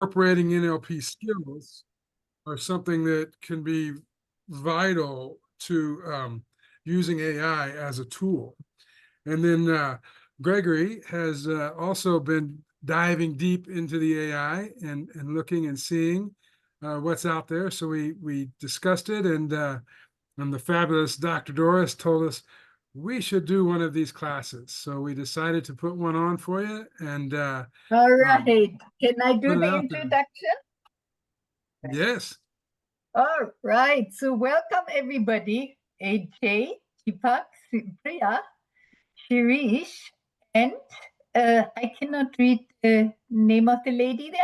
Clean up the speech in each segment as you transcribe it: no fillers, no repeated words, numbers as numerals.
incorporating NLP skills are something that can be vital to using AI as a tool. And then Gregory has also been diving deep into the AI and looking and seeing what's out there. So we discussed it, and the fabulous Dr. Doris told us we should do one of these classes. So we decided to put one on for you. And all right, can I do the introduction? Yes. All right, so welcome everybody. AJ, Deepak, Priya, Shirish, and I cannot read the name of the lady there.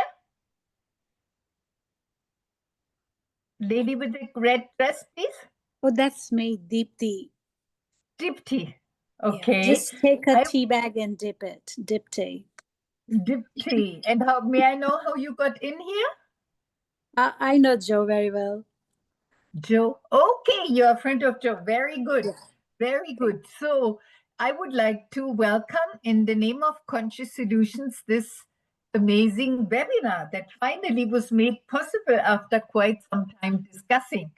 Lady with the red dress, please. Oh, that's me, Deepti. Deepti. Okay. Yeah, just take a tea bag and dip it. Deepti. Deepti. And how may I know how you got in here? I know Joe very well. Joe. Okay, you're a friend of Joe. Very good. Yeah. Very good. So I would like to welcome, in the name of Conscious Solutions, this amazing webinar that finally was made possible after quite some time discussing.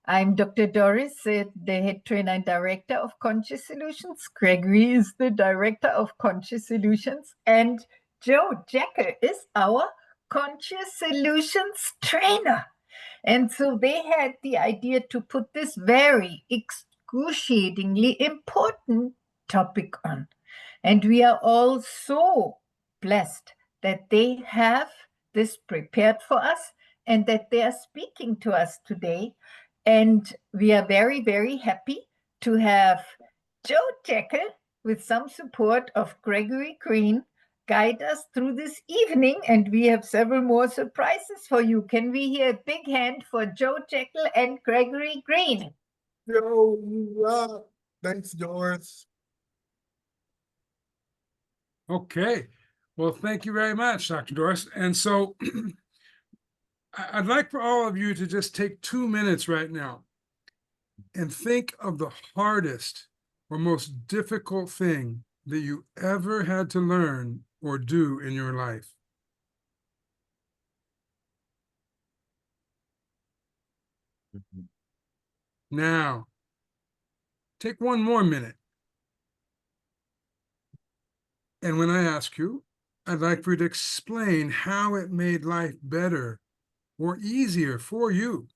I'm Dr. Doris, the head trainer and director of Conscious Solutions. Gregory is the director of Conscious Solutions. And Jekel is our Conscious Solutions trainer. And so they had the idea to put this very excruciatingly important topic on. And we are all so blessed that they have this prepared for us and that they are speaking to us today. And we are very, very happy to have Jekel, with some support of Gregory Greene, guide us through this evening, and we have several more surprises for you. Can we hear a big hand for Jekel and Gregory Greene? Thanks, Doris. Okay. Well, thank you very much, Dr. Doris. And so I'd like for all of you to just take 2 minutes right now and think of the hardest or most difficult thing that you ever had to learn or do in your life. Now, take 1 more minute. And when I ask you, I'd like for you to explain how it made life better or easier for you.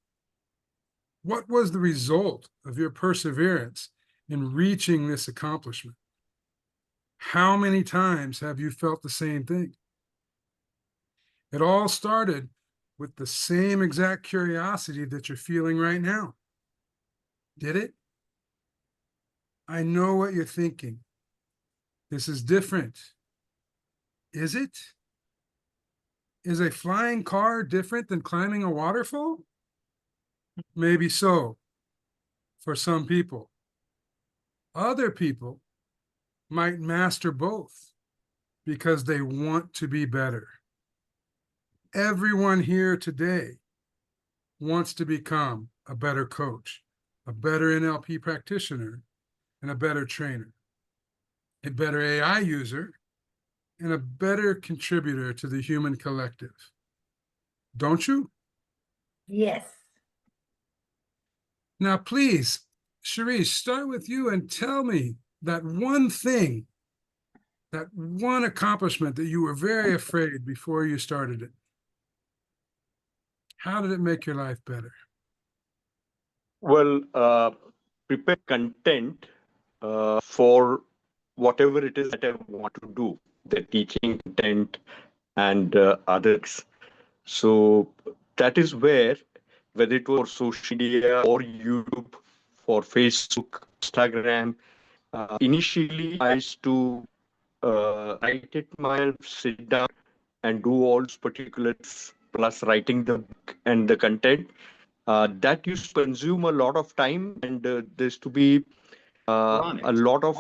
What was the result of your perseverance in reaching this accomplishment? How many times have you felt the same thing? It all started with the same exact curiosity that you're feeling right now. Did it? I know what you're thinking. This is different. Is it? Is a flying car different than climbing a waterfall? Maybe so, for some people. Other people might master both because they want to be better. Everyone here today wants to become a better coach, a better NLP practitioner, and a better trainer, a better AI user, and a better contributor to the human collective. Don't you? Yes. Now, please, Shirish, start with you and tell me that one thing, that one accomplishment that you were very afraid before you started it. How did it make your life better? Well, prepare content for whatever it is that I want to do, the teaching content and others. So that is where, whether it was social media or YouTube, for Facebook, Instagram, initially I used to write it myself, sit down and do all those particulars, plus writing the book and the content. That used to consume a lot of time, and there's to be a lot of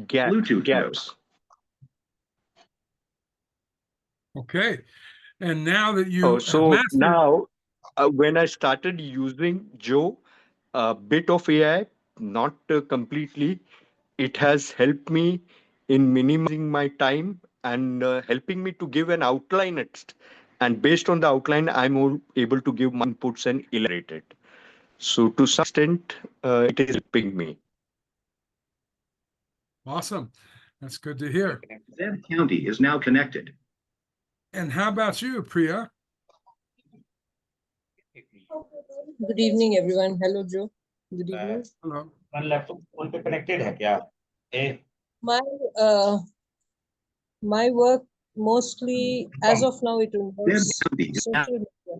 gaps. Okay. And now that you So mastered... now, when I started using Joe, a bit of AI, not completely, it has helped me in minimizing my time and helping me to give an outline and based on the outline, I'm able to give my inputs and elaborate it. So to some extent, it is helping me. Awesome. That's good to hear. Zeb County is now connected. And how about you, Priya? Good evening, everyone. Hello, Joe. Good evening. Hello. One laptop phone पे connected है क्या My my work mostly, as of now, it involves Zeb County is now social media.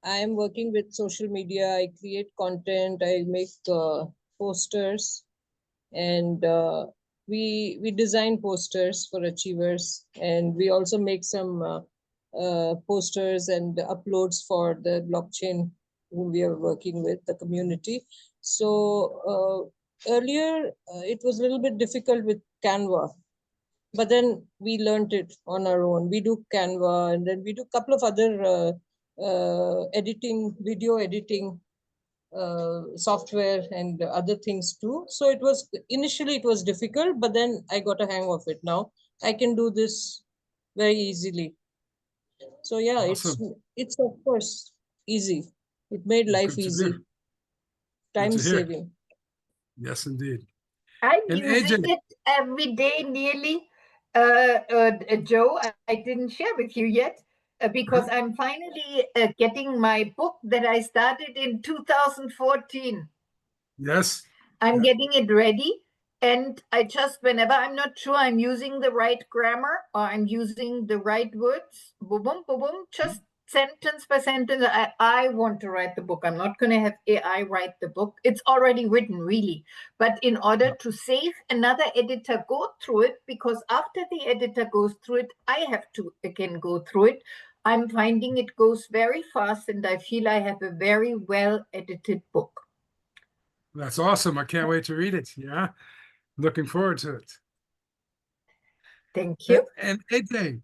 I am working with social media. I create content. I make posters, and we design posters for achievers, and we also make some posters and uploads for the blockchain whom we are working with, the community. So earlier it was a little bit difficult with Canva, but then we learned it on our own. We do Canva, and then we do a couple of other editing, video editing software and other things too. So it was initially it was difficult, but then I got a hang of it. Now I can do this very easily. So yeah, Awesome. it's of course easy. It made life Good to easy, hear. time to hear. saving. Yes, indeed. I'm And using AJ, it every day nearly. Joe, I didn't share with you yet because I'm finally getting my book that I started in 2014. yes. I'm Yeah. getting it ready. And I just, whenever I'm not sure I'm using the right grammar or I'm using the right words, boom, boom, boom, boom, just sentence by sentence. I want to write the book. I'm not going to have AI write the book. It's already written, really. But in order to save another editor go through it, because after the editor goes through it, I have to again go through it. I'm finding it goes very fast, and I feel I have a very well edited book. That's awesome. I can't wait to read it. Yeah. Looking forward to it. Thank you. And AJ,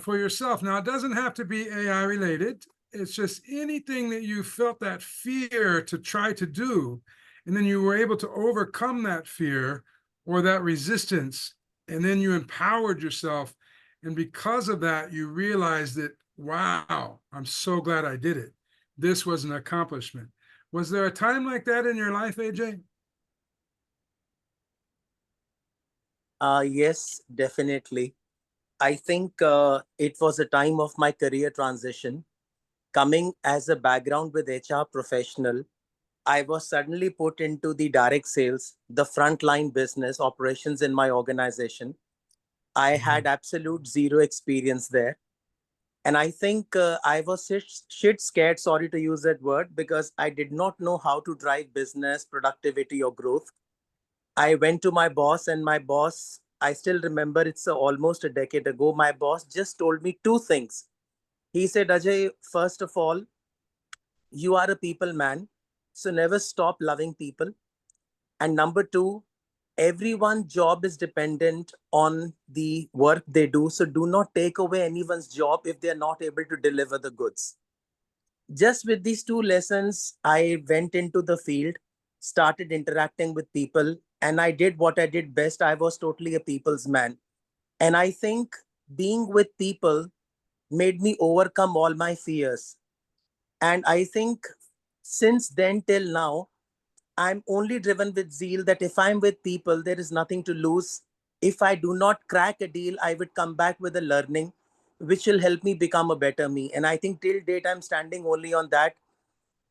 for yourself, now it doesn't have to be AI related. It's just anything that you felt that fear to try to do, and then you were able to overcome that fear or that resistance, and then you empowered yourself. And because of that, you realized that, wow, I'm so glad I did it. This was an accomplishment. Was there a time like that in your life, AJ? Yes, definitely. I think it was a time of my career transition. Coming as a background with HR professional, I was suddenly put into the direct sales, the frontline business operations in my organization. I had absolute zero experience there. And I think I was shit scared, sorry to use that word, because I did not know how to drive business, productivity, or growth. I went to my boss, and my boss, I still remember it's almost a decade ago, my boss just told me two things. He said, Ajay, first of all, you are a people man, so never stop loving people. And number two, everyone's job is dependent on the work they do. So do not take away anyone's job if they're not able to deliver the goods. Just with these two lessons, I went into the field, started interacting with people, and I did what I did best. I was totally a people's man. And I think being with people made me overcome all my fears. And I think since then till now, I'm only driven with zeal that if I'm with people, there is nothing to lose. If I do not crack a deal, I would come back with a learning, which will help me become a better me. And I think till date, I'm standing only on that.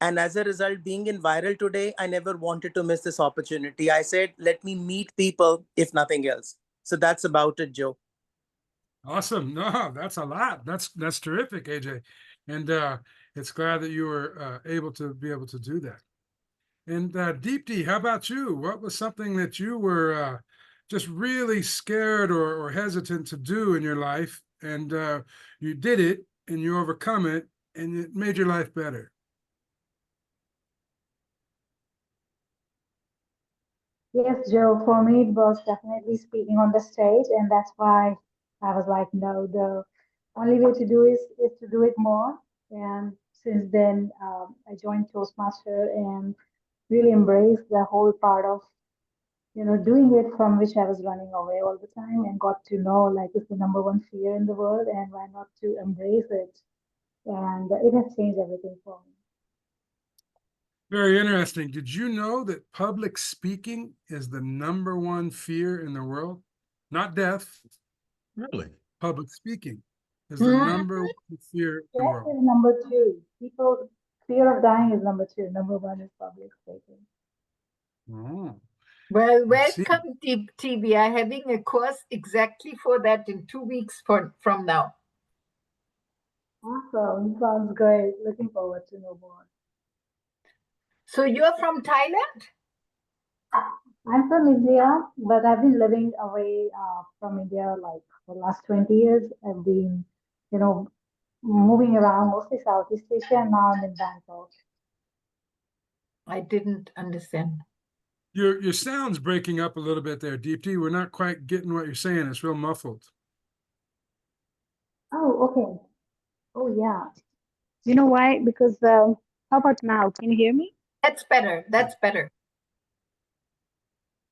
And as a result, being in viral today, I never wanted to miss this opportunity. I said, let me meet people, if nothing else. So that's about it, Joe. Awesome. No, that's a lot. That's terrific, AJ. And it's glad that you were able to do that. And Deepti, how about you? What was something that you were just really scared or hesitant to do in your life, and you did it, and you overcome it, and it made your life better? Yes, Joe, for me, it was definitely speaking on the stage, and that's why I was like, no, the only way to do is to do it more. And since then, I joined Toastmaster and really embraced the whole part of doing it from which I was running away all the time, and got to know like it's the number one fear in the world, and why not to embrace it? And it has changed everything for me. Very interesting. Did you know that public speaking is the number one fear in the world? Not death. Really? Public speaking is the number one fear in the Death world. is number two. People fear of dying is number two. Number one is public speaking. Oh, Well, I see. welcome, T. We are having a course exactly for that in 2 weeks from now. Awesome. Sounds great. Looking forward to know more. So you're from Thailand? I'm from India, but I've been living away from India like for the last 20 years. I've been, moving around mostly Southeast Asia, and now I'm in Bangkok. I didn't understand. Your sound's breaking up a little bit there, Deepti. We're not quite getting what you're saying. It's real muffled. Oh, okay. Oh, yeah. You know why? Because how about now? Can you hear me? That's better. That's better.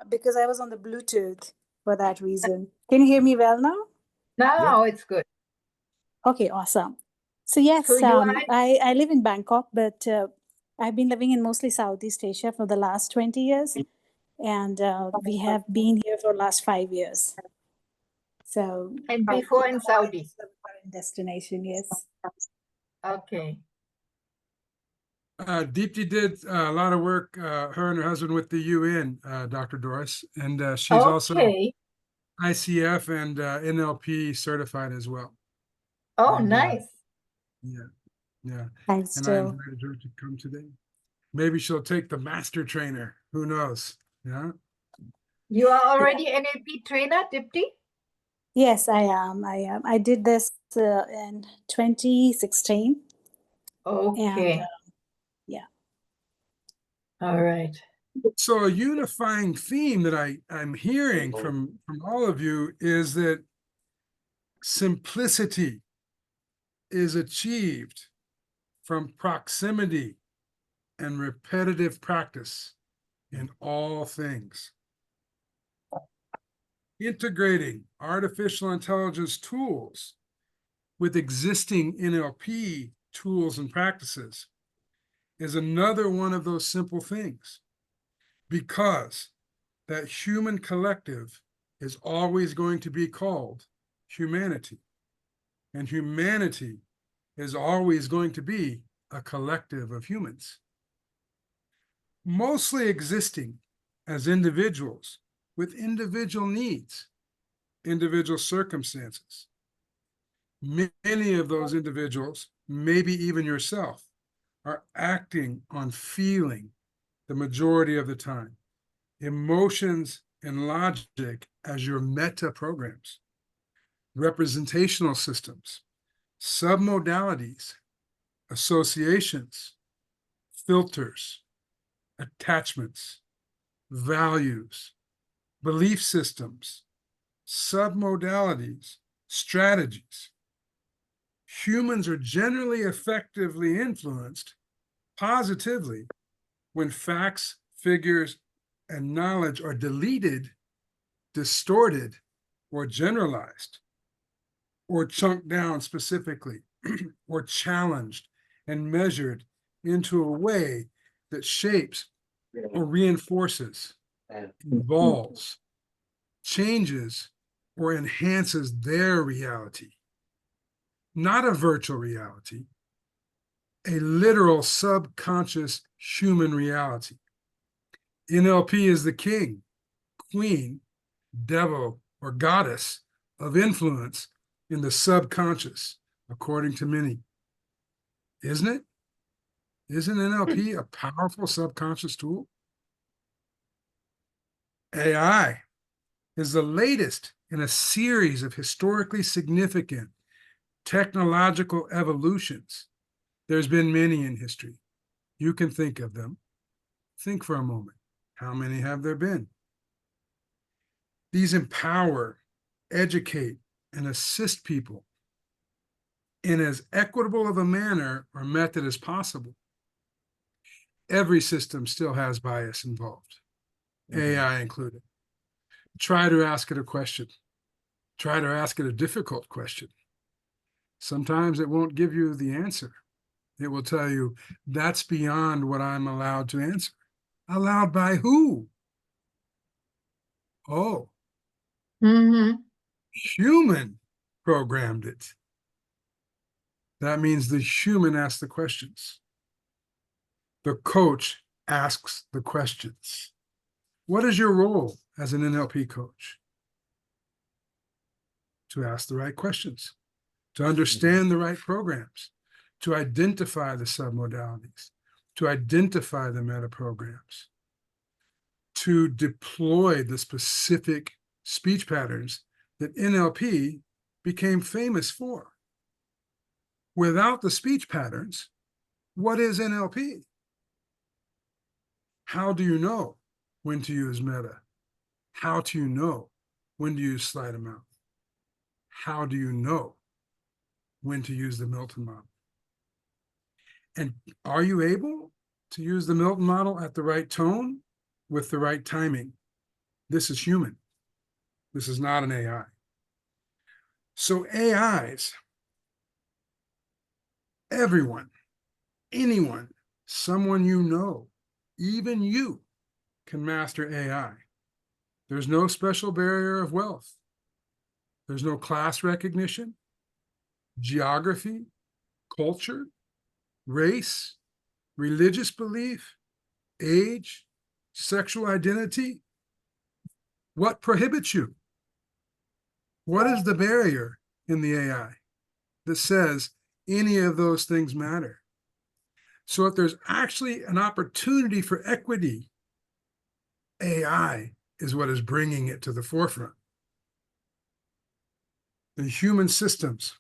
Because I was on the Bluetooth for that reason. Can you hear me well now? Now it's good. Okay, awesome. So yes, So you are- I live in Bangkok, but I've been living in mostly Southeast Asia for the last 20 years. And we have been here for the last 5 years. So And before in Saudi. Destination, yes. Okay. Deepti did a lot of work, her and her husband, with the UN, Dr. Doris, and she's also ICF and NLP certified as well. Oh, And, nice. Yeah. Thanks, And I Joe. invited her to come today. Maybe she'll take the master trainer. Who knows? Yeah. You are already NLP trainer, Dipti? Yes, I am. I did this in 2016. Okay. And yeah. All right. So a unifying theme that I'm hearing from all of you is that simplicity is achieved from proximity and repetitive practice in all things. Integrating artificial intelligence tools with existing NLP tools and practices is another one of those simple things, because that human collective is always going to be called humanity, and humanity is always going to be a collective of humans, mostly existing as individuals with individual needs, individual circumstances. Many of those individuals, maybe even yourself, are acting on feeling the majority of the time, emotions and logic as your meta programs, representational systems, submodalities, associations, filters, attachments, values, belief systems, submodalities, strategies. Humans are generally effectively influenced positively when facts, figures, and knowledge are deleted, distorted, or generalized, or chunked down specifically, or challenged and measured into a way that shapes or reinforces, involves, changes, or enhances their reality. Not a virtual reality, a literal subconscious human reality. NLP is the king, queen, devil, or goddess of influence in the subconscious, according to many. Isn't it? Isn't NLP a powerful subconscious tool? AI is the latest in a series of historically significant technological evolutions. There's been many in history. You can think of them. Think for a moment. How many have there been? These empower, educate, and assist people in as equitable of a manner or method as possible. Every system still has bias involved, AI included. Try to ask it a question. Try to ask it a difficult question. Sometimes it won't give you the answer. It will tell you, that's beyond what I'm allowed to answer. Allowed by who? Oh, human programmed it. That means the human asks the questions. The coach asks the questions. What is your role as an NLP coach? To ask the right questions, to understand the right programs, to identify the submodalities, to identify the meta programs, to deploy the specific speech patterns that NLP became famous for. Without the speech patterns, what is NLP? How do you know when to use meta? How do you know when to use sleight of mouth? How do you know when to use the Milton model? And are you able to use the Milton model at the right tone with the right timing? This is human. This is not an AI. So AIs, everyone, anyone, someone you know, even you can master AI. There's no special barrier of wealth. There's no class recognition, geography, culture, race, religious belief, age, sexual identity. What prohibits you? What is the barrier in the AI that says any of those things matter? So if there's actually an opportunity for equity, AI is what is bringing it to the forefront. The human systems,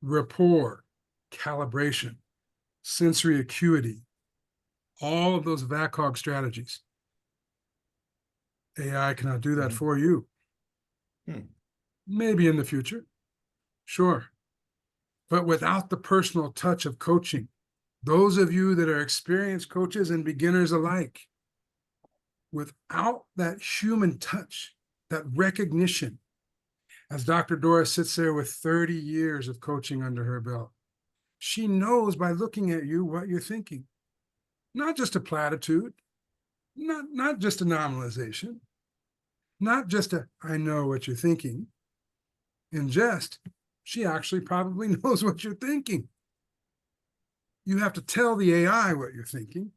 rapport, calibration, sensory acuity, all of those VACOG strategies. AI cannot do that for you. Maybe in the future, sure. But without the personal touch of coaching, those of you that are experienced coaches and beginners alike, without that human touch, that recognition, as Dr. Doris sits there with 30 years of coaching under her belt, she knows by looking at you what you're thinking. Not just a platitude, not just a nominalization, not just a, I know what you're thinking. In jest, she actually probably knows what you're thinking. You have to tell the AI what you're thinking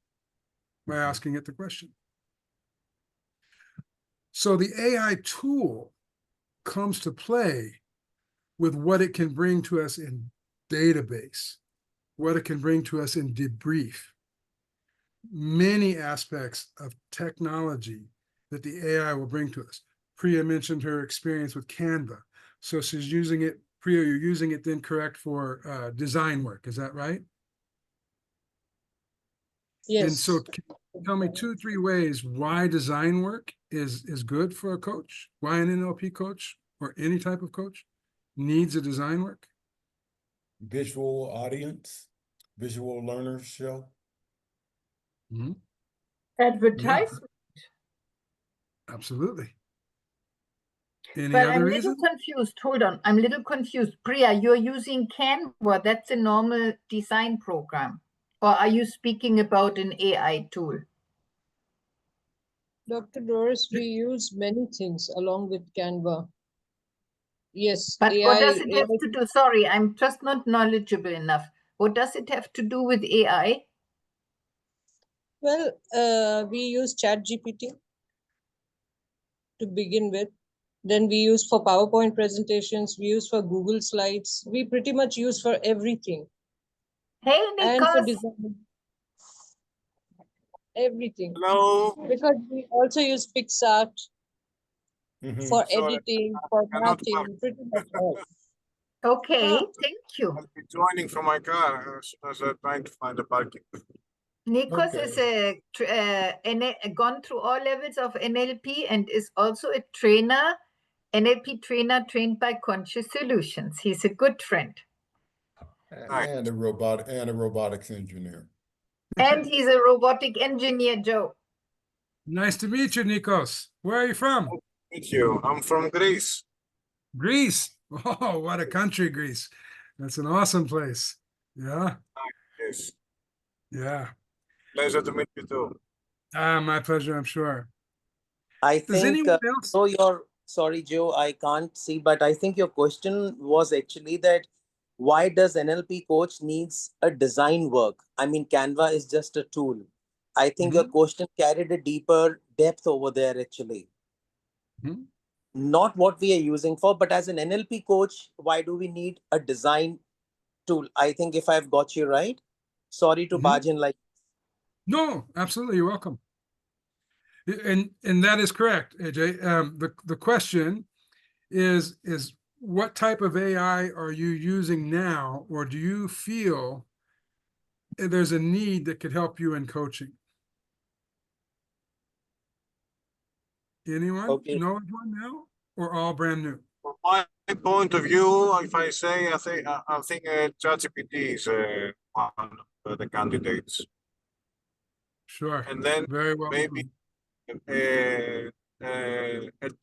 by asking it the question. So the AI tool comes to play with what it can bring to us in database, what it can bring to us in debrief. Many aspects of technology that the AI will bring to us. Priya mentioned her experience with Canva. So she's using it, Priya, you're using it then correct for design work, is that right? Yes. And so tell me 2-3 ways why design work is good for a coach, why an NLP coach or any type of coach needs a design work. Visual audience, visual learners show. Advertisement. Yeah, absolutely. Any But other I'm a reason? little confused. Hold on. I'm a little confused. Priya, you're using Canva. That's a normal design program. Or are you speaking about an AI tool? Dr. Doris, we use many things along with Canva. Yes, But AI, what does it have AI to do? Sorry, I'm just not knowledgeable enough. What does it have to do with AI? Well, we use ChatGPT to begin with. Then we use for PowerPoint presentations, we use for Google Slides. We pretty much use for everything. Hey, And for Nikos. design. Everything. Hello. Because we also use PixArt for Sorry, editing, for cannot mapping, pretty much all. Okay, thank you. I'll be joining from my car as soon as I'm trying to find a parking. Nikos Okay. is gone through all levels of NLP and is also a trainer, NLP trainer trained by Conscious Solutions. He's a good friend. Nice. And a robotics engineer. And he's a robotic engineer, Joe. Nice to meet you, Nikos. Where are you from? meet you. I'm from Greece. Greece. Oh, what a country, Greece. That's an awesome place. Yeah, Yes. yeah. Pleasure to meet you too. Ah, my pleasure, I'm sure. I Does think, anyone else? so sorry, Joe, I can't see, but I think your question was actually that why does NLP coach needs a design work? I mean, Canva is just a tool. I think your question carried a deeper depth over there, actually. Mhm. Not what we are using for, but as an NLP coach, why do we need a design tool? I think if I've got you right, sorry to barge in like. No, absolutely. You're welcome. And that is correct, AJ. The question is what type of AI are you using now, or do you feel there's a need that could help you in coaching? Anyone Okay. know of one now, or all brand new? From my point of view, if I say, I think ChatGPT is one of the candidates. Sure. And then Very well. maybe a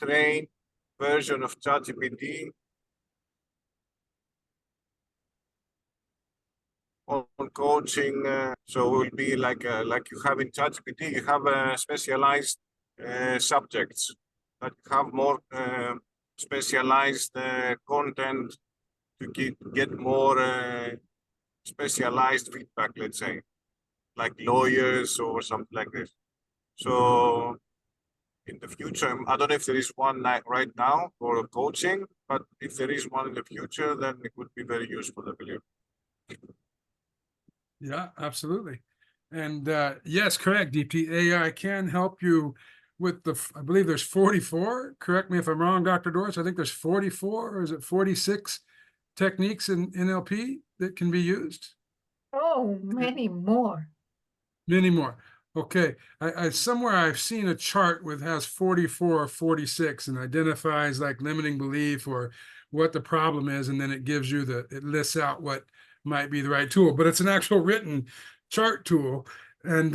trained version of ChatGPT on coaching. So it will be like you have in ChatGPT, you have specialized subjects that have more specialized content to get more specialized feedback, let's say, like lawyers or something like this. So in the future, I don't know if there is one right now for coaching, but if there is one in the future, then it would be very useful, I believe. Yeah, absolutely. And yes, correct, DP. AI can help you with I believe there's 44. Correct me if I'm wrong, Dr. Doris. I think there's 44, or is it 46 techniques in NLP that can be used? Oh, many more. Many more. Okay. I somewhere I've seen a chart with has 44 or 46 and identifies like limiting belief or what the problem is, and then it gives you it lists out what might be the right tool, but it's an actual written chart tool. And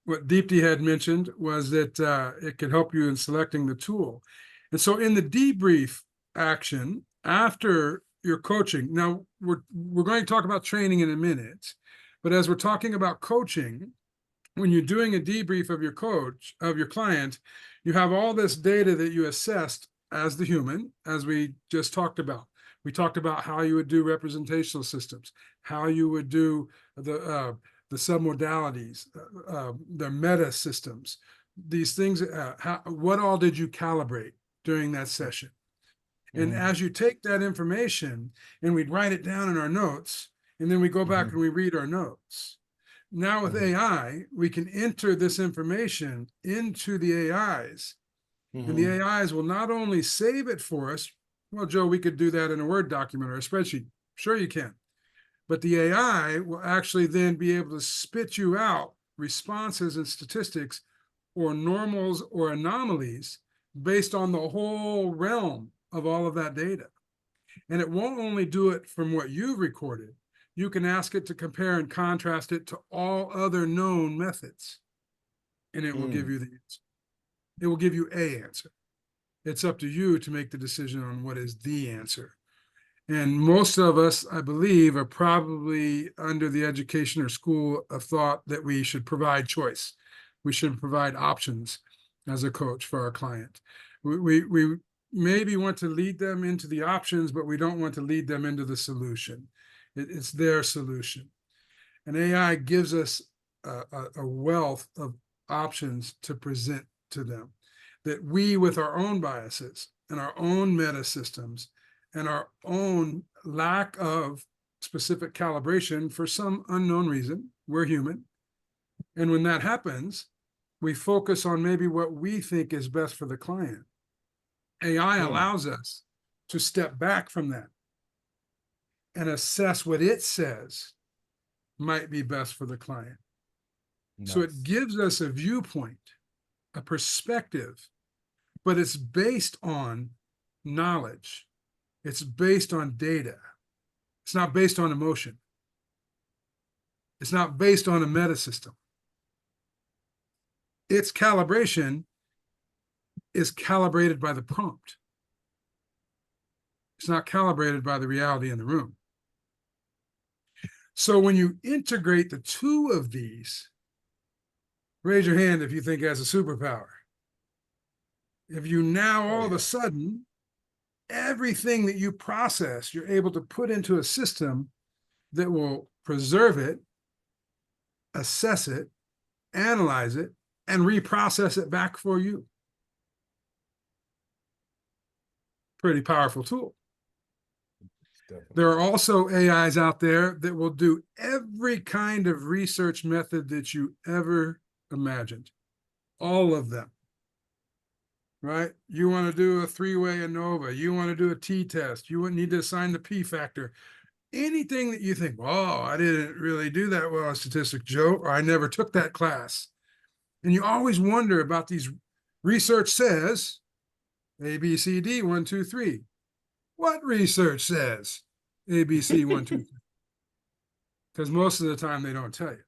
what Deepti had mentioned was that it could help you in selecting the tool. And so in the debrief action after your coaching, now we're going to talk about training in a minute, but as we're talking about coaching, when you're doing a debrief of your client, you have all this data that you assessed as the human, as we just talked about. We talked about how you would do representational systems, how you would do the submodalities, the meta systems, these things. What all did you calibrate during that session? And as you take that information and we'd write it down in our notes, and then we go back and we read our notes. Now with AI, we can enter this information into the AIs, and the AIs will not only save it for us. Well, Joe, we could do that in a Word document or a spreadsheet. Sure you can. But the AI will actually then be able to spit you out responses and statistics or normals or anomalies based on the whole realm of all of that data. And it won't only do it from what you've recorded. You can ask it to compare and contrast it to all other known methods, and it will give you the answer. It will give you a answer. It's up to you to make the decision on what is the answer. And most of us, I believe, are probably under the education or school of thought that we should provide choice. We should provide options as a coach for our client. We maybe want to lead them into the options, but we don't want to lead them into the solution. It's their solution. And AI gives us a wealth of options to present to them that we, with our own biases and our own meta systems and our own lack of specific calibration for some unknown reason, we're human. And when that happens, we focus on maybe what we think is best for the client. AI allows us to step back from that and assess what it says might be best for the client. Nice. So it gives us a viewpoint, a perspective, but it's based on knowledge. It's based on data. It's not based on emotion. It's not based on a meta system. Its calibration is calibrated by the prompt. It's not calibrated by the reality in the room. So when you integrate the two of these, raise your hand if you think that's a superpower. If you now all of a sudden, everything that you process, you're able to put into a system that will preserve it, assess it, analyze it, and reprocess it back for you. Pretty powerful tool. Definitely. There are also AIs out there that will do every kind of research method that you ever imagined. All of them. Right? You want to do a three-way ANOVA. You want to do a t-test. You need to assign the p-factor. Anything that you think, oh, I didn't really do that well in statistics, Joe, or I never took that class. And you always wonder about these research says, A, B, C, D, 1, 2, 3. What research says A, B, C, 1, 2, 3? Because most of the time they don't tell you.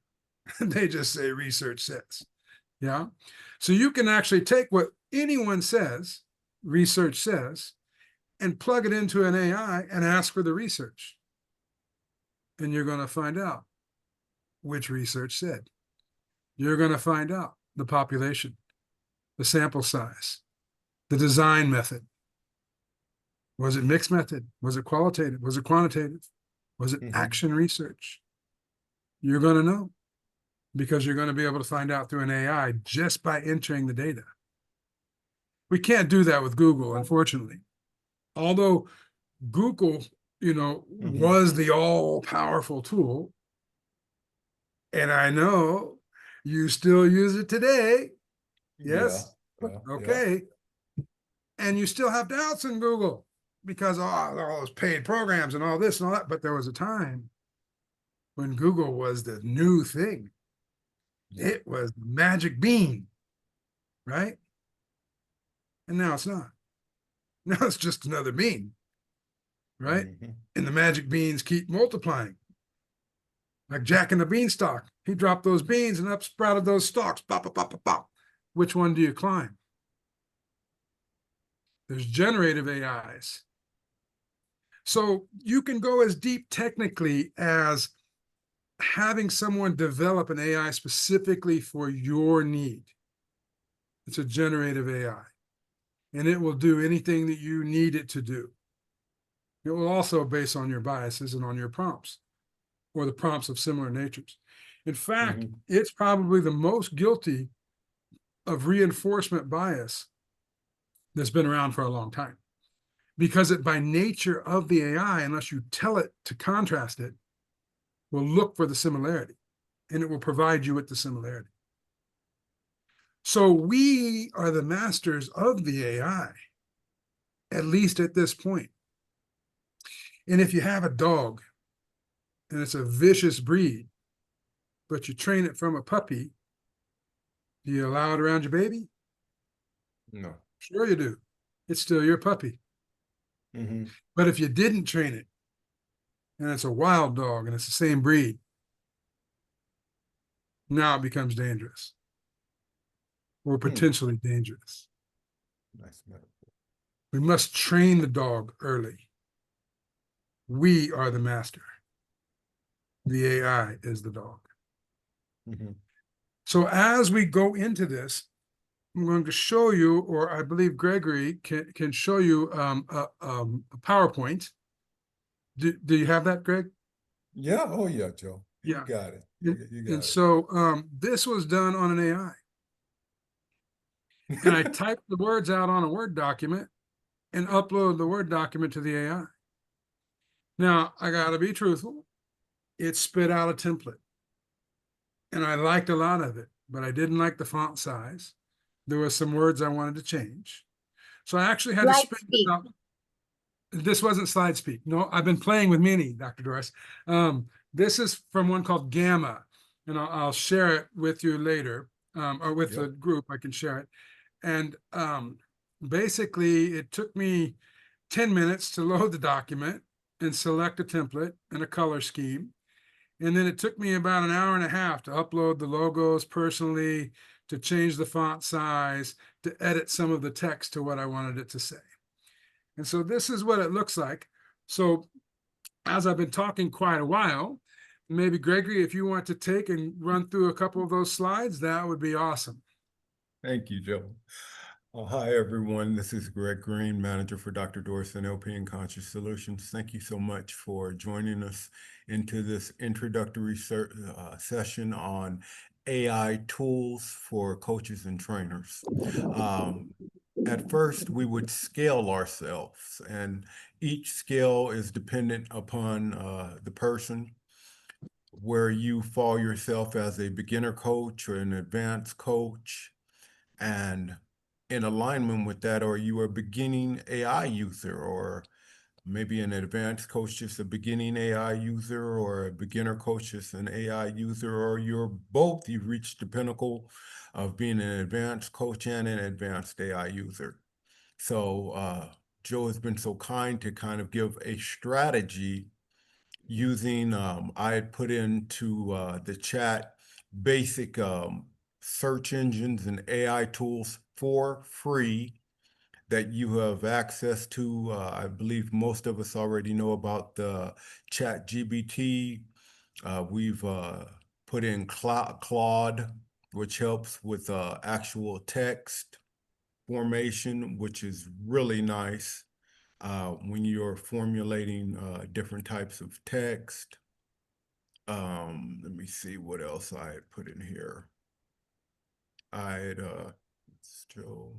They just say research says. Yeah. So you can actually take what anyone says, research says, and plug it into an AI and ask for the research. And you're going to find out which research said. You're going to find out the population, the sample size, the design method. Was it mixed method? Was it qualitative? Was it quantitative? Was it action research? You're going to know because you're going to be able to find out through an AI just by entering the data. We can't do that with Google, unfortunately. Although Google, was the all-powerful tool, and I know you still use it today. Yes? Okay. And you still have doubts in Google because all those paid programs and all this and all that. But there was a time when Google was the new thing. It was the magic bean, right? And now it's not. Now it's just another bean, right? And the magic beans keep multiplying. Like Jack and the Beanstalk. He dropped those beans and up sprouted those stalks. Pop, pop, pop, pop, pop. Which one do you climb? There's generative AIs. So you can go as deep technically as having someone develop an AI specifically for your need. It's a generative AI. And it will do anything that you need it to do. It will also base on your biases and on your prompts, or the prompts of similar natures. In fact, it's probably the most guilty of reinforcement bias that's been around for a long time. Because it, by nature of the AI, unless you tell it to contrast it, will look for the similarity, and it will provide you with the similarity. So we are the masters of the AI, at least at this point. And if you have a dog, and it's a vicious breed, but you train it from a puppy, do you allow it around your baby? No. Sure you do. It's still your puppy. But if you didn't train it, and it's a wild dog, and it's the same breed, now it becomes dangerous. Or potentially dangerous. Nice metaphor. We must train the dog early. We are the master. The AI is the dog. So as we go into this, I'm going to show you, or I believe Gregory can show you a PowerPoint. Do you have that, Greg? Yeah. Oh, yeah, Joe. You Yeah. got it. And, You got and it. so this was done on an AI. And I typed the words out on a Word document and upload the Word document to the AI. Now, I got to be truthful. It spit out a template. And I liked a lot of it, but I didn't like the font size. There were some words I wanted to change. So I actually had to spit it out. This wasn't slide speak. No, I've been playing with many, Dr. Doris. This is from one called Gamma, and I'll share it with you later, or with the group. I can share it. And basically, it took me 10 minutes to load the document and select a template and a color scheme. And then it took me about an hour and a half to upload the logos personally, to change the font size, to edit some of the text to what I wanted it to say. And so this is what it looks like. So as I've been talking quite a while, maybe Gregory, if you want to take and run through a couple of those slides, that would be awesome. Thank you, Joe. Hi, everyone. This is Greg Greene, manager for Dr. Doris NLP and Conscious Solutions. Thank you so much for joining us into this introductory session on AI tools for coaches and trainers. At first, we would scale ourselves, and each scale is dependent upon the person, where you fall yourself as a beginner coach or an advanced coach. And in alignment with that, are you a beginning AI user, or maybe an advanced coach just a beginning AI user, or a beginner coach just an AI user, or you're both, you've reached the pinnacle of being an advanced coach and an advanced AI user. So Joe has been so kind to kind of give a strategy using, I had put into the chat basic search engines and AI tools for free that you have access to. I believe most of us already know about the ChatGPT. We've put in Claude, which helps with actual text formation, which is really nice when you're formulating different types of text. Let me see what else I had put in here. I had still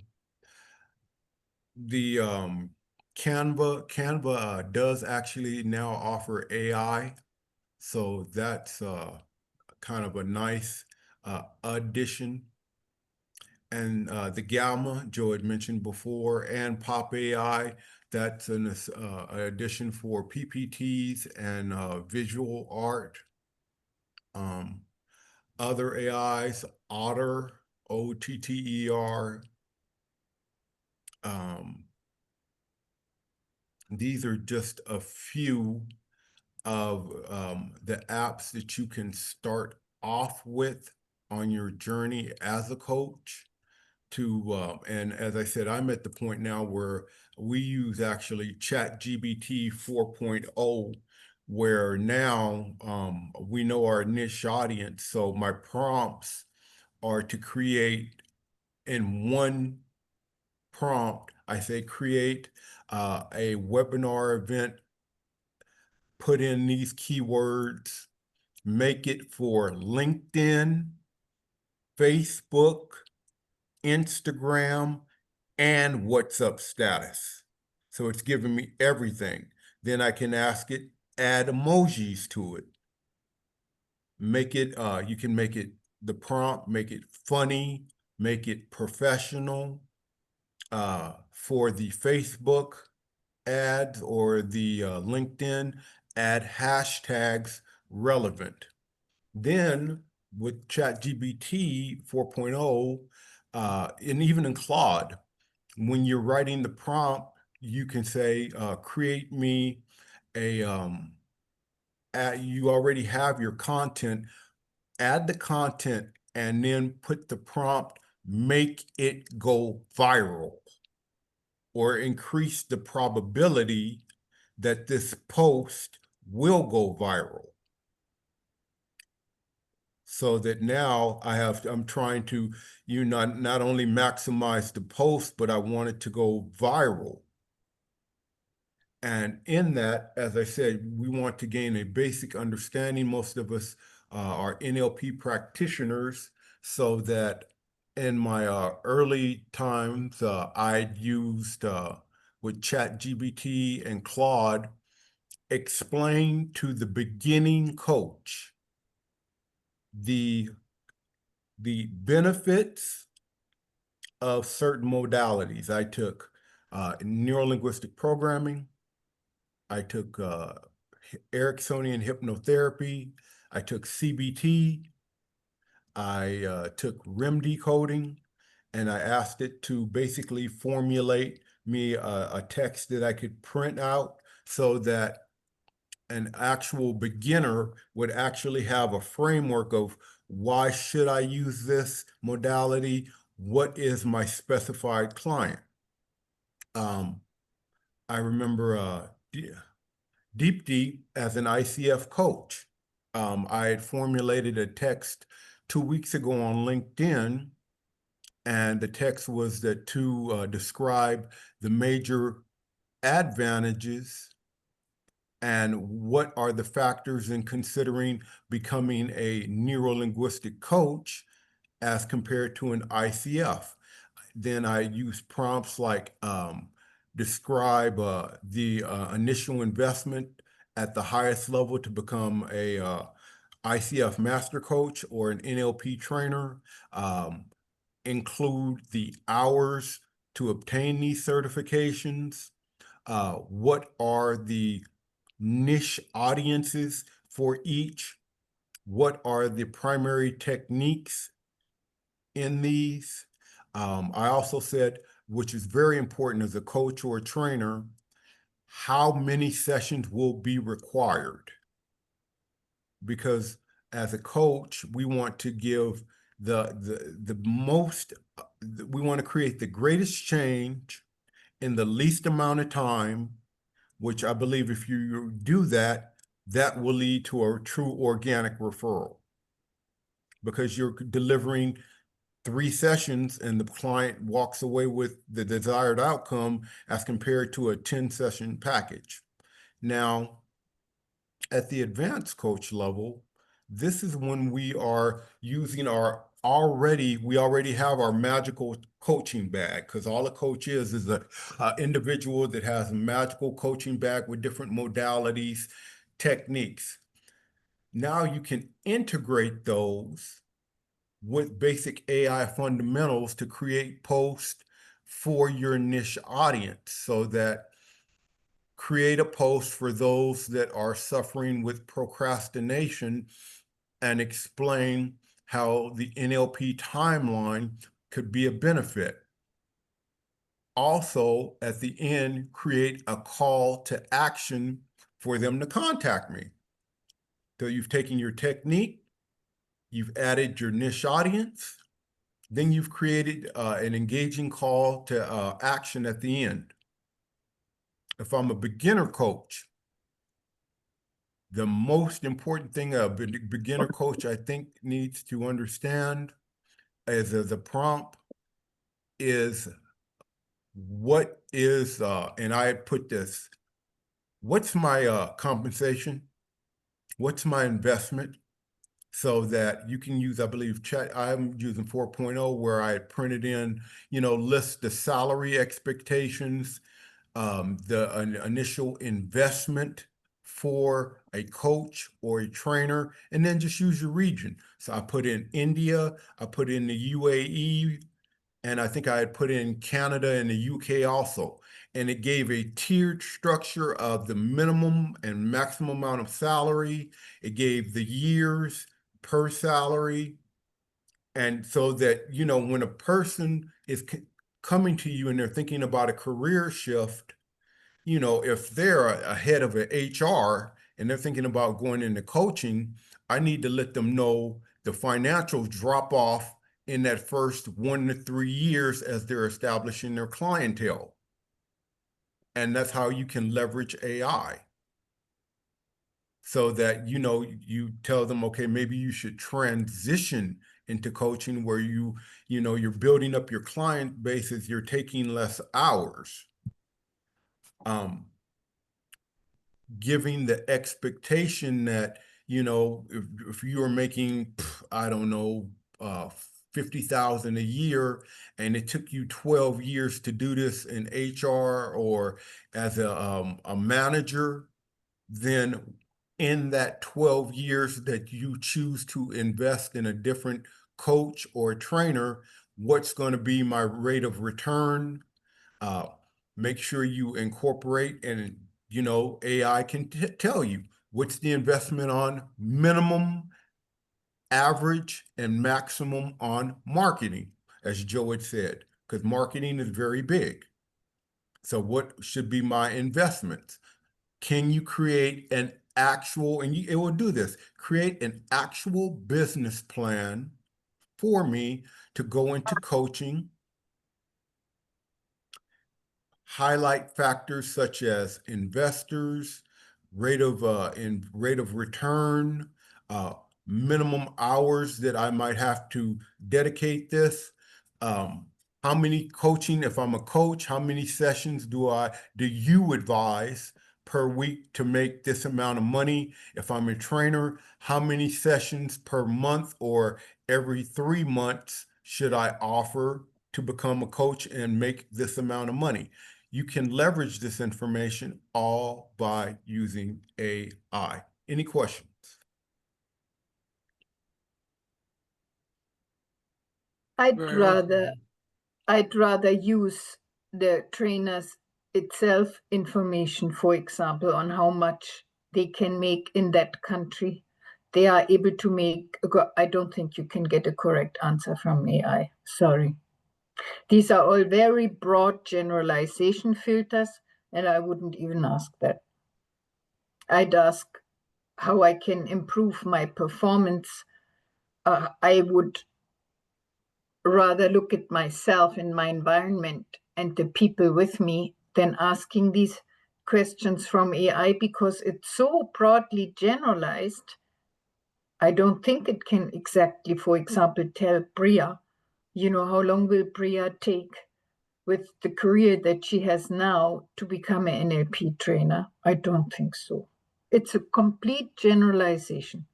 the Canva does actually now offer AI, so that's kind of a nice addition. And the Gamma, Joe had mentioned before, and Pop AI, that's an addition for PPTs and visual art. Other AIs, Otter, OTTER. These are just a few of the apps that you can start off with on your journey as a coach. And as I said, I'm at the point now where we use actually ChatGPT 4.0, where now we know our niche audience. So my prompts are to create in one prompt. I say create a webinar event, put in these keywords, make it for LinkedIn, Facebook, Instagram, and WhatsApp status. So it's giving me everything. Then I can ask it, add emojis to it. Make it, you can make it the prompt, make it funny, make it professional. For the Facebook ads or the LinkedIn, add hashtags relevant. Then with ChatGPT 4.0, and even in Claude, when you're writing the prompt, you can say, create me a, you already have your content, add the content, and then put the prompt, make it go viral, or increase the probability that this post will go viral. So that now I'm trying to, not only maximize the post, but I want it to go viral. And in that, as I said, we want to gain a basic understanding. Most of us are NLP practitioners, so that in my early times, I'd used with ChatGPT and Claude, explain to the beginning coach the benefits of certain modalities. I took Neuro Linguistic Programming. I took Ericksonian hypnotherapy. I took CBT. I took REM decoding, and I asked it to basically formulate me a text that I could print out so that an actual beginner would actually have a framework of Why should I use this modality? What is my specified client? I remember Deep as an ICF coach. I had formulated a text 2 weeks ago on LinkedIn, and the text was that to describe the major advantages and what are the factors in considering becoming a neuro-linguistic coach as compared to an ICF. Then I use prompts like describe the initial investment at the highest level to become a ICF master coach or an NLP trainer, include the hours to obtain these certifications, what are the niche audiences for each, what are the primary techniques in these. I also said, which is very important as a coach or a trainer, how many sessions will be required. Because as a coach, we want to give the most, we want to create the greatest change in the least amount of time, which I believe if you do that, that will lead to a true organic referral. Because you're delivering 3 sessions and the client walks away with the desired outcome as compared to a 10-session package. Now, at the advanced coach level, this is when we are using we already have our magical coaching bag, because all a coach is a individual that has a magical coaching bag with different modalities, techniques. Now you can integrate those with basic AI fundamentals to create posts for your niche audience, so that create a post for those that are suffering with procrastination and explain how the NLP timeline could be a benefit. Also, at the end, create a call to action for them to contact me. So you've taken your technique, you've added your niche audience, then you've created an engaging call to action at the end. If I'm a beginner coach, the most important thing a beginner coach, I think, needs to understand as a prompt is what is, and I put this, what's my compensation? What's my investment? So that you can use, I believe, chat. I'm using 4.0 where I printed in, list the salary expectations, the initial investment for a coach or a trainer, and then just use your region. So I put in India, I put in the UAE, and I think I had put in Canada and the UK also. And it gave a tiered structure of the minimum and maximum amount of salary. It gave the years per salary. And so that, when a person is coming to you and they're thinking about a career shift, if they're ahead of an HR and they're thinking about going into coaching, I need to let them know the financials drop off in that first 1 to 3 years as they're establishing their clientele. And that's how you can leverage AI. So that, you tell them, okay, maybe you should transition into coaching where you're building up your client base as you're taking less hours. Giving the expectation that, if you are making, I don't know, 50,000 a year, and it took you 12 years to do this in HR or as a manager, then in that 12 years that you choose to invest in a different coach or trainer, what's going to be my rate of return? Make sure you incorporate, and AI can tell you what's the investment on minimum, average, and maximum on marketing, as Joe had said, because marketing is very big. So what should be my investments? Can you create an actual, and it will do this, create an actual business plan for me to go into coaching, highlight factors such as investors, rate of return, minimum hours that I might have to dedicate this, how many coaching, if I'm a coach, how many sessions do you advise per week to make this amount of money? If I'm a trainer, how many sessions per month or every 3 months should I offer to become a coach and make this amount of money? You can leverage this information all by using AI. Any questions? I'd rather use the trainer's itself information, for example, on how much they can make in that country. They are able to make, I don't think you can get a correct answer from AI, sorry. These are all very broad generalization filters, and I wouldn't even ask that. I'd ask how I can improve my performance. I would rather look at myself and my environment and the people with me than asking these questions from AI, because it's so broadly generalized. I don't think it can exactly, for example, tell Priya, how long will Priya take with the career that she has now to become an NLP trainer? I don't think so. It's a complete generalization.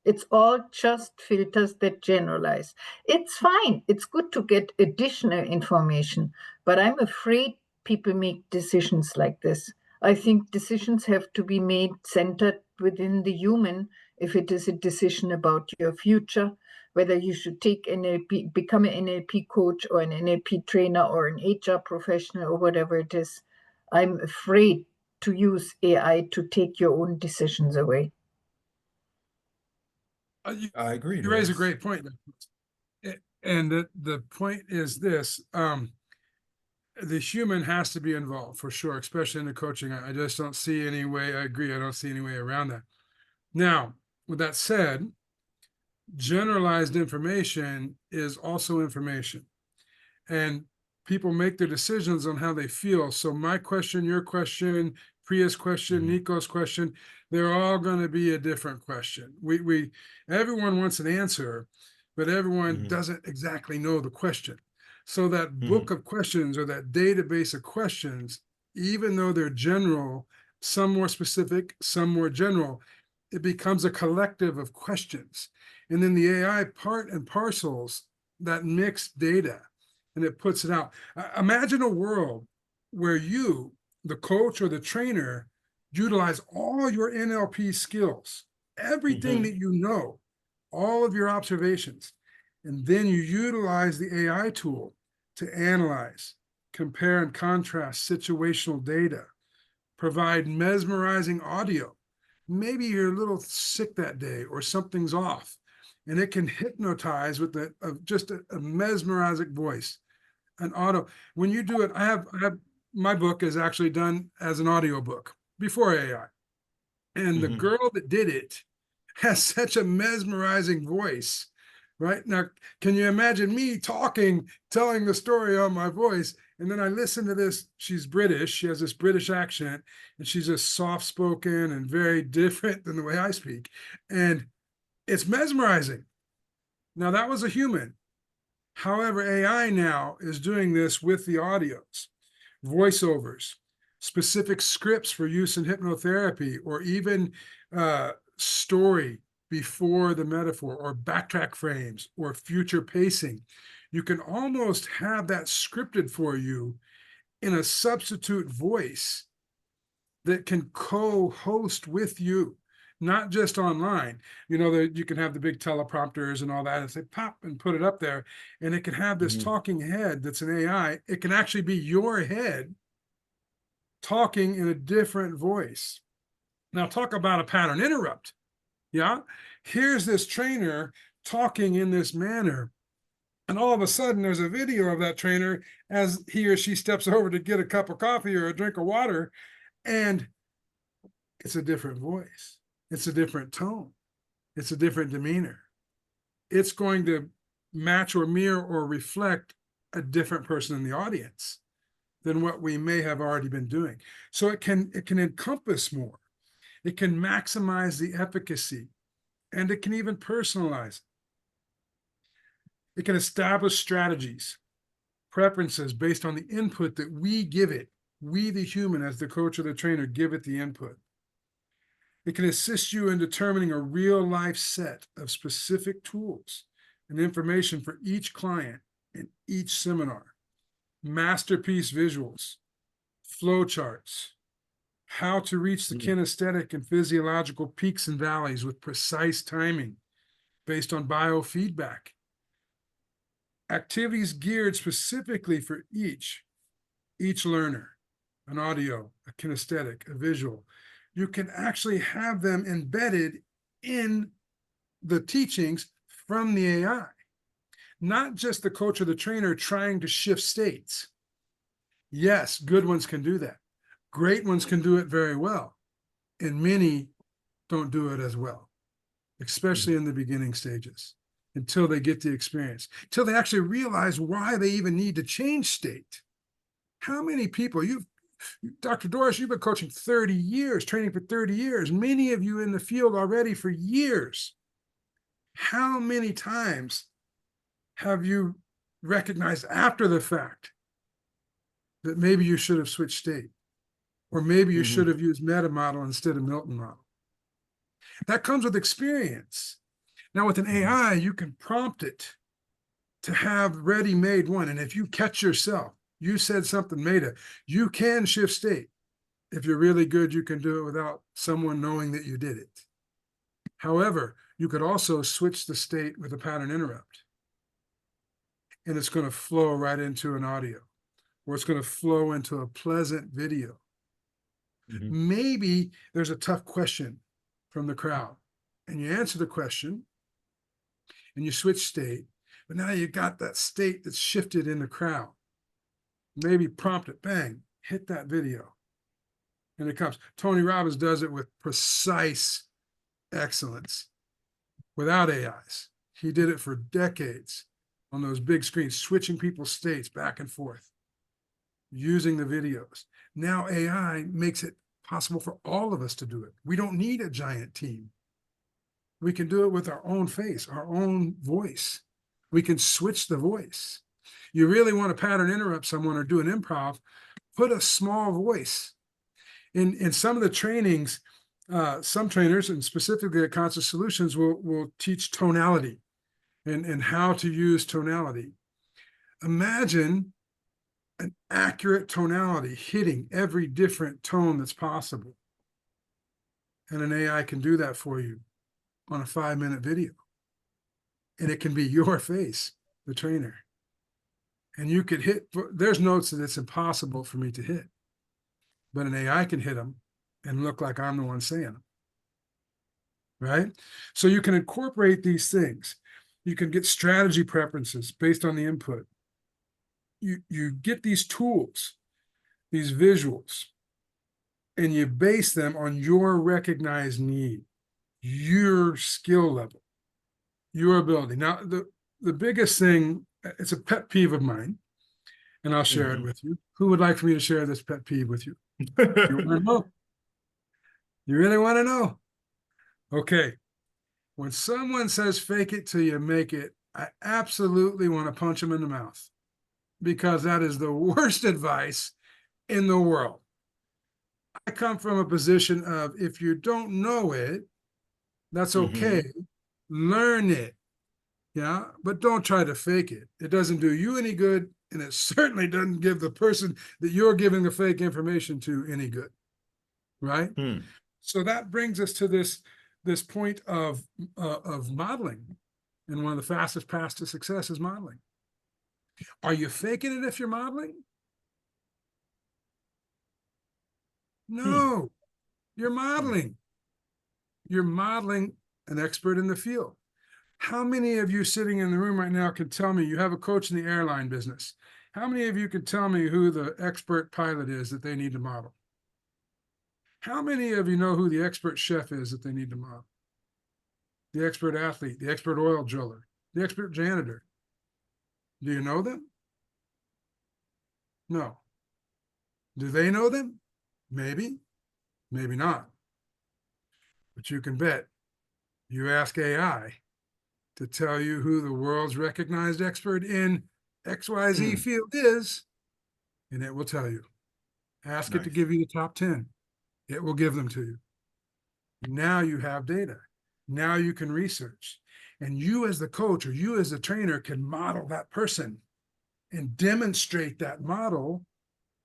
It's all just filters that generalize. It's fine. It's good to get additional information, but I'm afraid people make decisions like this. I think decisions have to be made centered within the human. If it is a decision about your future, whether you should take NLP, become an NLP coach or an NLP trainer or an HR professional or whatever it is, I'm afraid to use AI to take your own decisions away. I agree. You raise a great point. And the point is this, the human has to be involved for sure, especially in the coaching. I just don't see any way, I agree, I don't see any way around that. Now, with that said, generalized information is also information. And people make their decisions on how they feel. So my question, your question, Priya's question, Nico's question, they're all going to be a different question. Everyone wants an answer, but everyone doesn't exactly know the question. So that book of questions or that database of questions, even though they're general, some more specific, some more general, it becomes a collective of questions. And then the AI part and parcels that mixed data, and it puts it out. Imagine a world where you, the coach or the trainer, utilize all your NLP skills, everything that you know, all of your observations, and then you utilize the AI tool to analyze, compare and contrast situational data, provide mesmerizing audio. Maybe you're a little sick that day or something's off, and it can hypnotize with just a mesmerizing voice, an auto. When you do it, I have my book is actually done as an audio book before AI. And the girl that did it has such a mesmerizing voice, right? Now, can you imagine me talking, telling the story on my voice? And then I listen to this. She's British. She has this British accent, and she's just soft-spoken and very different than the way I speak. And it's mesmerizing. Now, that was a human. However, AI now is doing this with the audios, voiceovers, specific scripts for use in hypnotherapy, or even story before the metaphor, or backtrack frames, or future pacing. You can almost have that scripted for you in a substitute voice that can co-host with you, not just online. You can have the big teleprompters and all that, and say pop and put it up there, and it can have this talking head that's an AI. It can actually be your head talking in a different voice. Now, talk about a pattern interrupt. Yeah, here's this trainer talking in this manner, and all of a sudden there's a video of that trainer as he or she steps over to get a cup of coffee or a drink of water, and it's a different voice. It's a different tone. It's a different demeanor. It's going to match or mirror or reflect a different person in the audience than what we may have already been doing. So it can encompass more. It can maximize the efficacy, and it can even personalize. It can establish strategies, preferences based on the input that we give it. We, the human, as the coach or the trainer, give it the input. It can assist you in determining a real-life set of specific tools and information for each client in each seminar. Masterpiece visuals, flowcharts, how to reach the kinesthetic and physiological peaks and valleys with precise timing based on biofeedback. Activities geared specifically for each learner, an audio, a kinesthetic, a visual. You can actually have them embedded in the teachings from the AI, not just the coach or the trainer trying to shift states. Yes, good ones can do that. Great ones can do it very well, and many don't do it as well, especially in the beginning stages, until they get the experience, until they actually realize why they even need to change state. How many people, Dr. Doris, you've been coaching 30 years, training for 30 years, many of you in the field already for years. How many times have you recognized after the fact that maybe you should have switched state? Or maybe you should have used meta model instead of Milton model. That comes with experience. Now with an AI, you can prompt it to have ready-made one. And if you catch yourself, you said something meta, you can shift state. If you're really good, you can do it without someone knowing that you did it. However, you could also switch the state with a pattern interrupt. And it's going to flow right into an audio, or it's going to flow into a pleasant video. Maybe there's a tough question from the crowd, and you answer the question, and you switch state, but now you got that state that's shifted in the crowd. Maybe prompt it, bang, hit that video, and it comes. Tony Robbins does it with precise excellence without AIs. He did it for decades on those big screens, switching people's states back and forth, using the videos. Now AI makes it possible for all of us to do it. We don't need a giant team. We can do it with our own face, our own voice. We can switch the voice. You really want to pattern interrupt someone or do an improv, put a small voice. In some of the trainings, some trainers, and specifically at Conscious Solutions, will teach tonality and how to use tonality. Imagine an accurate tonality hitting every different tone that's possible. And an AI can do that for you on a 5-minute video. And it can be your face, the trainer. And you could hit, there's notes that it's impossible for me to hit, but an AI can hit them and look like I'm the one saying them. Right? So you can incorporate these things. You can get strategy preferences based on the input. You get these tools, these visuals, and you base them on your recognized need, your skill level, your ability. Now, the biggest thing, it's a pet peeve of mine, and I'll share it with you. Who would like for me to share this pet peeve with you? You want to know? You really want to know? Okay. When someone says fake it till you make it, I absolutely want to punch them in the mouth, because that is the worst advice in the world. I come from a position of, if you don't know it, that's okay. Learn it. Yeah, but don't try to fake it. It doesn't do you any good, and it certainly doesn't give the person that you're giving the fake information to any good, right? So that brings us to this point of modeling, and one of the fastest paths to success is modeling. Are you faking it if you're modeling? No, you're modeling. You're modeling an expert in the field. How many of you sitting in the room right now can tell me, you have a coach in the airline business, how many of you can tell me who the expert pilot is that they need to model? How many of you know who the expert chef is that they need to model? The expert athlete, the expert oil driller, the expert janitor. Do you know them? No. Do they know them? Maybe, maybe not. But you can bet you ask AI to tell you who the world's recognized expert in XYZ field is, and it will tell you. Ask it to give you the top 10. It will give them to you. Now you have data. Now you can research. And you as the coach or you as the trainer can model that person and demonstrate that model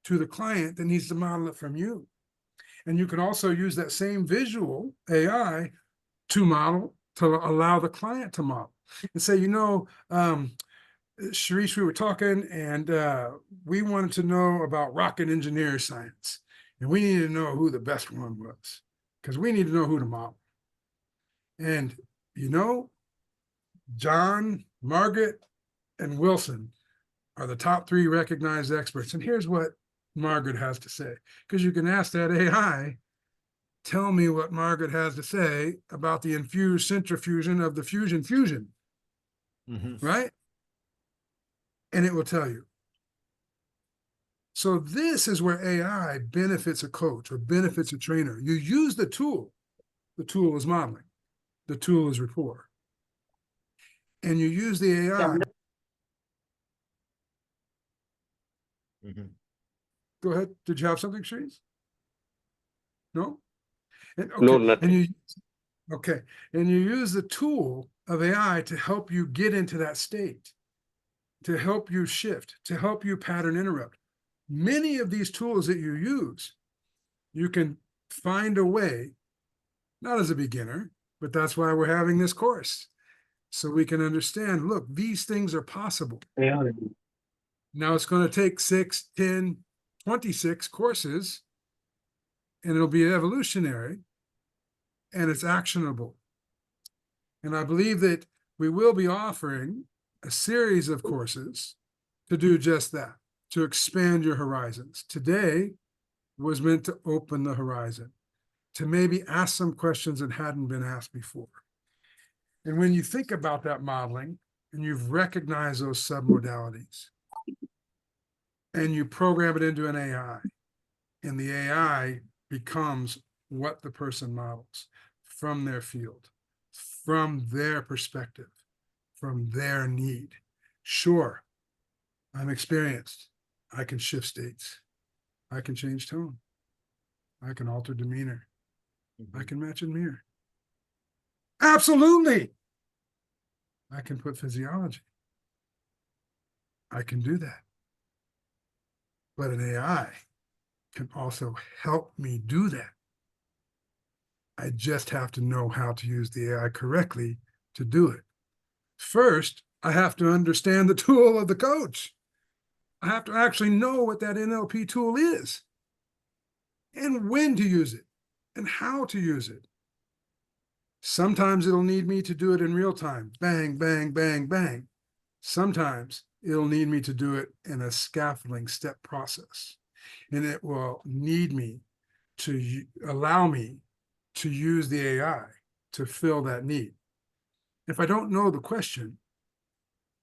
to the client that needs to model it from you. And you can also use that same visual AI to model, to allow the client to model and say, Sharice, we were talking and we wanted to know about rocket engineer science. And we needed to know who the best one was because we need to know who to model. And, John, Margaret, and Wilson are the top 3 recognized experts. And here's what Margaret has to say, because you can ask that AI, tell me what Margaret has to say about the infused centrifusion of the fusion, right? And it will tell you. So this is where AI benefits a coach or benefits a trainer. You use the tool is modeling, the tool is rapport. And you use the AI. Go ahead. Did you have something, Sharice? No? Okay. No, nothing. And you use the tool of AI to help you get into that state, to help you shift, to help you pattern interrupt. Many of these tools that you use, you can find a way, not as a beginner, but that's why we're having this course. So we can understand, look, these things are possible. Yeah. Now it's going to take 6, 10, 26 courses, and it'll be evolutionary, and it's actionable. And I believe that we will be offering a series of courses to do just that, to expand your horizons. Today was meant to open the horizon, to maybe ask some questions that hadn't been asked before. And when you think about that modeling and you've recognized those submodalities and you program it into an AI, and the AI becomes what the person models from their field, from their perspective, from their need. Sure, I'm experienced. I can shift states. I can change tone. I can alter demeanor. I can match and mirror. Absolutely. I can put physiology. I can do that. But an AI can also help me do that. I just have to know how to use the AI correctly to do it. First, I have to understand the tool of the coach. I have to actually know what that NLP tool is and when to use it and how to use it. Sometimes it'll need me to do it in real time. Bang, bang, bang, bang. Sometimes it'll need me to do it in a scaffolding step process. And it will need me to allow me to use the AI to fill that need. If I don't know the question,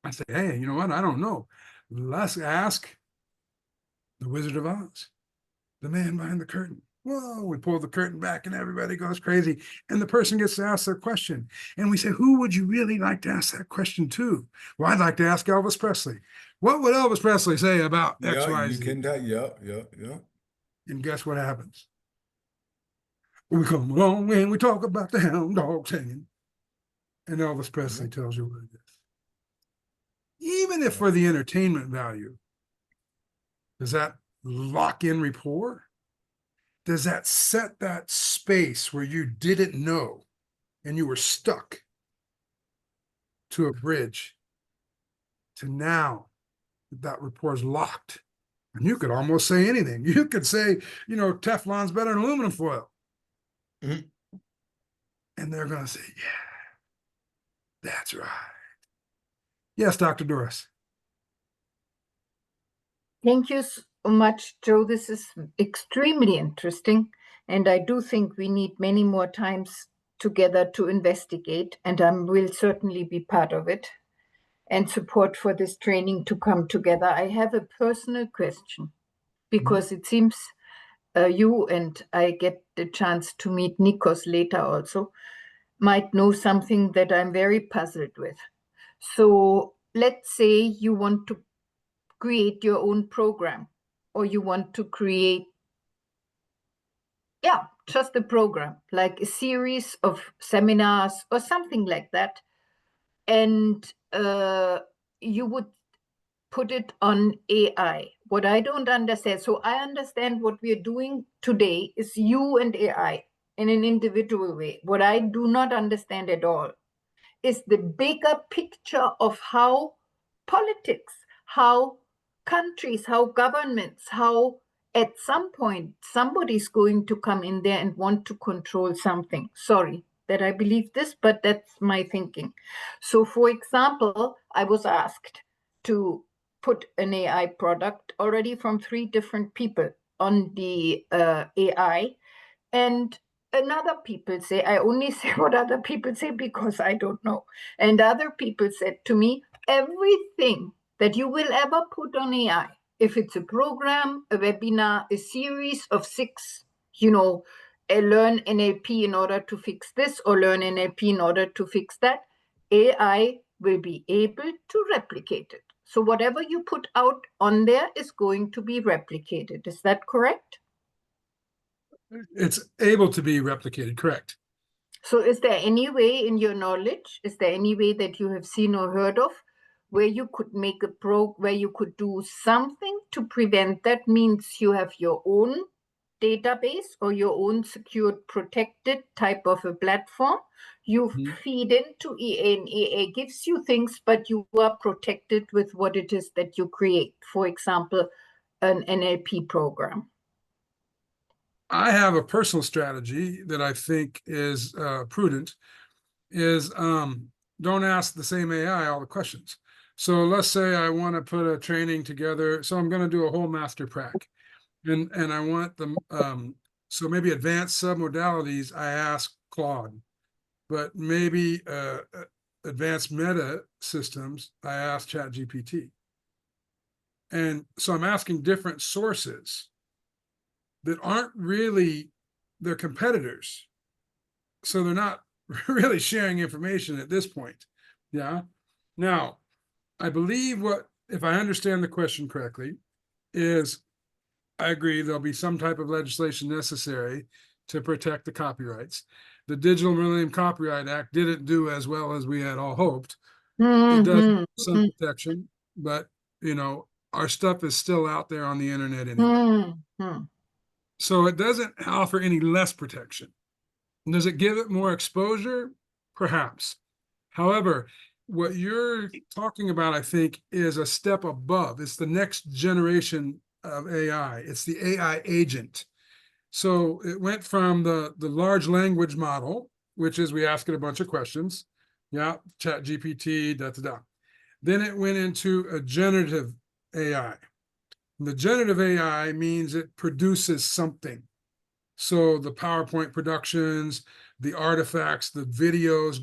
I say, hey, you know what? I don't know. Let's ask the Wizard of Oz, the man behind the curtain. Whoa, we pull the curtain back and everybody goes crazy. And the person gets to ask their question. And we say, who would you really like to ask that question to? Well, I'd like to ask Elvis Presley. What would Elvis Presley say about X, Y, Z? Yeah. And guess what happens? We come along and we talk about the hound dog singing. And Elvis Presley tells you what it is. Even if for the entertainment value, does that lock in rapport? Does that set that space where you didn't know and you were stuck to a bridge to now that rapport is locked? And you could almost say anything. You could say, Teflon's better than aluminum foil. And they're going to say, yeah, that's right. Yes, Dr. Doris. Thank you so much, Joe. This is extremely interesting. And I do think we need many more times together to investigate, and I will certainly be part of it and support for this training to come together. I have a personal question, because it seems you, and I get the chance to meet Nikos later also, might know something that I'm very puzzled with. So let's say you want to create your own program, or you want to create, just a program, like a series of seminars or something like that. And you would put it on AI. What I don't understand, so I understand what we are doing today is you and AI in an individual way. What I do not understand at all is the bigger picture of how politics, how countries, how governments, how at some point somebody's going to come in there and want to control something. Sorry that I believe this, but that's my thinking. So for example, I was asked to put an AI product already from 3 different people on the AI, and another people say, I only say what other people say because I don't know. And other people said to me, everything that you will ever put on AI, if it's a program, a webinar, a series of 6, learn NLP in order to fix this, or learn NLP in order to fix that, AI will be able to replicate it. So whatever you put out on there is going to be replicated. Is that correct? It's able to be replicated, correct. So is there any way in your knowledge, is there any way that you have seen or heard of where you could make where you could do something to prevent that? Means you have your own database or your own secured, protected type of a platform. You feed into EA, and EA gives you things, but you are protected with what it is that you create. For example, an NLP program. I have a personal strategy that I think is prudent, is don't ask the same AI all the questions. So let's say I want to put a training together. So I'm going to do a whole master prac. And I want them, so maybe advanced submodalities, I ask Claude, but maybe advanced meta systems, I ask ChatGPT. And so I'm asking different sources that aren't really their competitors. So they're not really sharing information at this point. Yeah. Now, I believe if I understand the question correctly, is I agree there'll be some type of legislation necessary to protect the copyrights. The Digital Millennium Copyright Act didn't do as well as we had all hoped. It does have some protection, but our stuff is still out there on the internet anyway. So it doesn't offer any less protection. Does it give it more exposure? Perhaps. However, what you're talking about, I think, is a step above. It's the next generation of AI. It's the AI agent. So it went from the large language model, which is we ask it a bunch of questions. Yeah, chat GPT, da. Then it went into a generative AI. And the generative AI means it produces something. So the PowerPoint productions, the artifacts, the videos,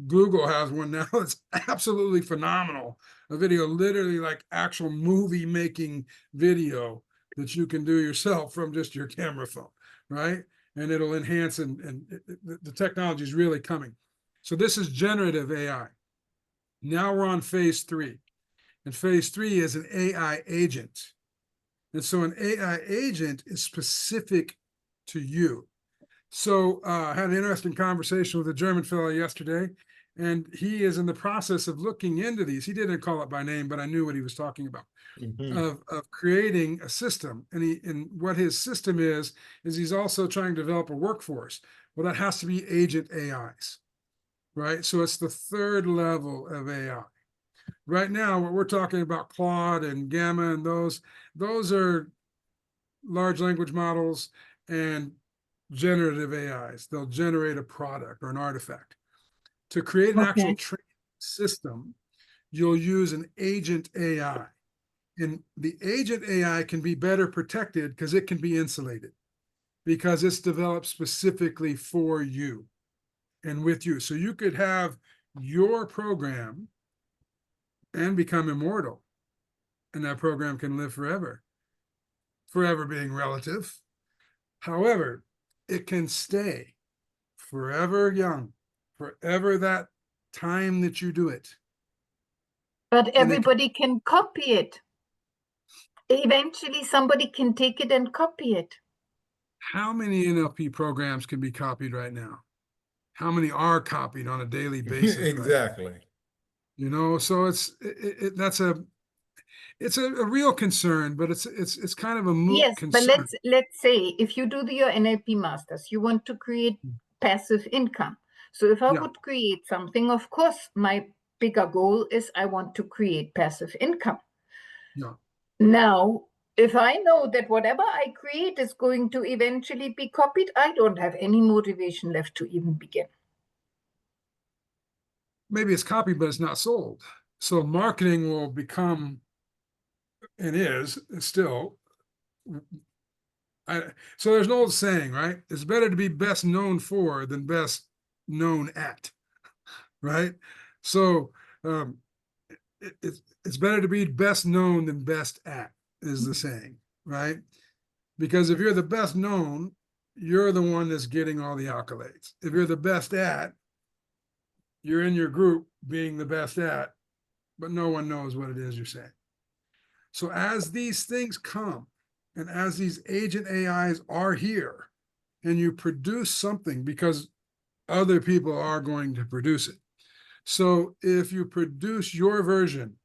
Google has one now that's absolutely phenomenal. A video literally like actual movie making video that you can do yourself from just your camera phone, right? And it'll enhance, and the technology is really coming. So this is generative AI. Now we're on phase 3. And phase 3 is an AI agent. And so an AI agent is specific to you. So I had an interesting conversation with a German fellow yesterday, and he is in the process of looking into these. He didn't call it by name, but I knew what he was talking about, of creating a system. And what his system is he's also trying to develop a workforce. Well, that has to be agent AIs, right? So it's the 3rd level of AI. Right now, what we're talking about, Claude and Gamma, and those are large language models and generative AIs. They'll generate a product or an artifact. To create an actual training system, you'll use an agent AI. And the agent AI can be better protected because it can be insulated. because it's developed specifically for you and with you. So you could have your program and become immortal, and that program can live forever. Forever being relative. However, it can stay forever young, forever that time that you do it. But everybody can copy it. Eventually, somebody can take it and copy it. How many NLP programs can be copied right now? How many are copied on a daily basis? Exactly. Right? You know, so that's a real concern, but it's kind of a moot concern. But let's say if you do your NLP masters, you want to create passive income. So if I would create something, of course, my bigger goal is I want to create passive income. Yeah. Now, if I know that whatever I create is going to eventually be copied, I don't have any motivation left to even begin. Maybe it's copied, but it's not sold. So marketing will become, and is still, so there's an old saying, right? It's better to be best known for than best known at, right? So it's better to be best known than best at, is the saying, right? Because if you're the best known, you're the one that's getting all the accolades. If you're the best at, you're in your group being the best at, but no one knows what it is you're saying. So as these things come, and as these agent AIs are here, and you produce something, because other people are going to produce it. So if you produce your version,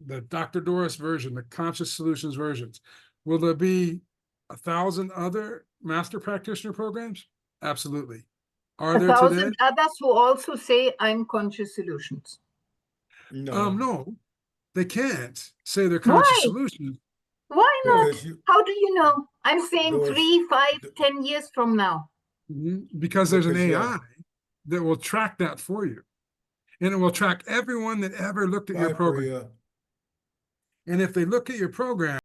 the Dr. Doris version, the Conscious Solutions versions, will there be 1,000 other master practitioner programs? Absolutely. Are there today? 1,000 others who also say I'm Conscious Solutions. No, they can't say they're Conscious Solutions. Why not? How do you know? I'm saying 3, 5, 10 years from now. Because there's an AI that will track that for you. And it will track everyone that ever looked at your program. And if they look at your program,